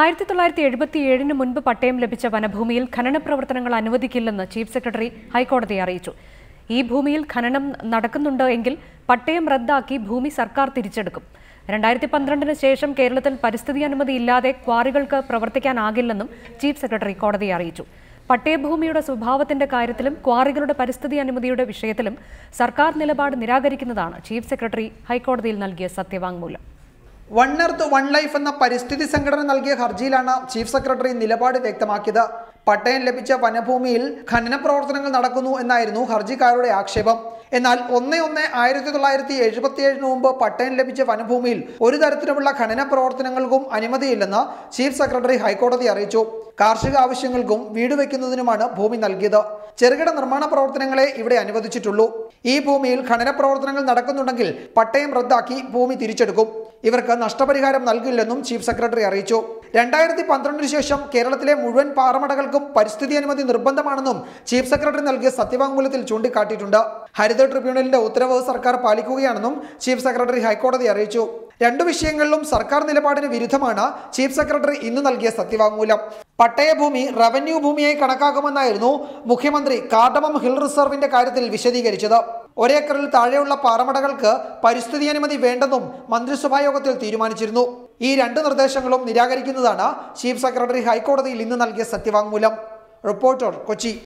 1977 മുൻപ് പട്ടയം ലഭിച്ച വനഭൂമിയിൽ ഖനന പ്രവർത്തനങ്ങൾ അനുവദിക്കില്ലെന്ന് ചീഫ് സെക്രട്ടറി ഹൈക്കോടതിയെ അറിയിച്ചു. ഈ ഭൂമിയിൽ ഖനനം നടക്കുന്നുണ്ട് എങ്കിൽ പട്ടയം റദ്ദാക്കി ഭൂമി സർക്കാർ തിരിച്ചെടുക്കും. 2012 ശേഷം കേരളത്തിൽ പരിസ്ഥിതി അനുമതി ഇല്ലാതെ ക്വാറികൾക്ക് പ്രവർത്തിക്കാനാകില്ലെന്നും ചീഫ് സെക്രട്ടറി കോടതിയെ അറിയിച്ചു. പട്ടയഭൂമിയുടെ സ്വഭാവത്തിന്റെ കാര്യത്തിലും ക്വാറികളുടെ പരിസ്ഥിതി അനുമതിയുടെ വിഷയത്തിലും സർക്കാർ നിലപാട് നിരാകരിക്കുന്നതാണ് ചീഫ് സെക്രട്ടറി ഹൈക്കോടതിയിൽ നൽകിയ സത്യവാങ്മൂലം. വൺ എർത്ത് വൺ ലൈഫ് എന്ന പരിസ്ഥിതി സംഘടന നൽകിയ ഹർജിയിലാണ് ചീഫ് സെക്രട്ടറി നിലപാട് വ്യക്തമാക്കിയത്. പട്ടയം ലഭിച്ച വനഭൂമിയിൽ ഖനന പ്രവർത്തനങ്ങൾ നടക്കുന്നു എന്നായിരുന്നു ഹർജിക്കാരുടെ ആക്ഷേപം. എന്നാൽ 1/1/1977 മുമ്പ് പട്ടയം ലഭിച്ച വനഭൂമിയിൽ ഒരു തരത്തിലുമുള്ള ഖനന പ്രവർത്തനങ്ങൾക്കും അനുമതിയില്ലെന്ന് ചീഫ് സെക്രട്ടറി ഹൈക്കോടതി അറിയിച്ചു. കാർഷിക ആവശ്യങ്ങൾക്കും വീട് വയ്ക്കുന്നതിനുമാണ് ഭൂമി നൽകിയത്. ചെറുകിട നിർമ്മാണ പ്രവർത്തനങ്ങളെ ഇവിടെ അനുവദിച്ചിട്ടുള്ളൂ. ഈ ഭൂമിയിൽ ഖനന പ്രവർത്തനങ്ങൾ നടക്കുന്നുണ്ടെങ്കിൽ പട്ടയം റദ്ദാക്കി ഭൂമി തിരിച്ചെടുക്കും. ഇവർക്ക് നഷ്ടപരിഹാരം നൽകില്ലെന്നും ചീഫ് സെക്രട്ടറി അറിയിച്ചു. 2012 ശേഷം കേരളത്തിലെ മുഴുവൻ പാറമടകൾക്കും പരിസ്ഥിതി അനുമതി നിർബന്ധമാണെന്നും ചീഫ് സെക്രട്ടറി നൽകിയ സത്യവാങ്മൂലത്തിൽ ചൂണ്ടിക്കാട്ടിയിട്ടുണ്ട്. ഹരിത ട്രിബ്യൂണലിന്റെ ഉത്തരവ് സർക്കാർ പാലിക്കുകയാണെന്നും ചീഫ് സെക്രട്ടറി ഹൈക്കോടതി അറിയിച്ചു. രണ്ടു വിഷയങ്ങളിലും സർക്കാർ നിലപാടിന് വിരുദ്ധമാണ് ചീഫ് സെക്രട്ടറി ഇന്ന് നൽകിയ സത്യവാങ്മൂലം. പട്ടയഭൂമി റവന്യൂ ഭൂമിയായി കണക്കാക്കുമെന്നായിരുന്നു മുഖ്യമന്ത്രി കാർഡമം ഹിൽ റിസർവിന്റെ കാര്യത്തിൽ വിശദീകരിച്ചത്. ഒരേക്കറിൽ താഴെയുള്ള പാറമടകൾക്ക് പരിസ്ഥിതി അനുമതി വേണ്ടെന്നും മന്ത്രിസഭാ യോഗത്തിൽ തീരുമാനിച്ചിരുന്നു. ഈ രണ്ട് നിർദ്ദേശങ്ങളും നിരാകരിക്കുന്നതാണ് ചീഫ് സെക്രട്ടറി ഹൈക്കോടതിയിൽ ഇന്ന് നൽകിയ സത്യവാങ്മൂലം. റിപ്പോർട്ടർ, കൊച്ചി.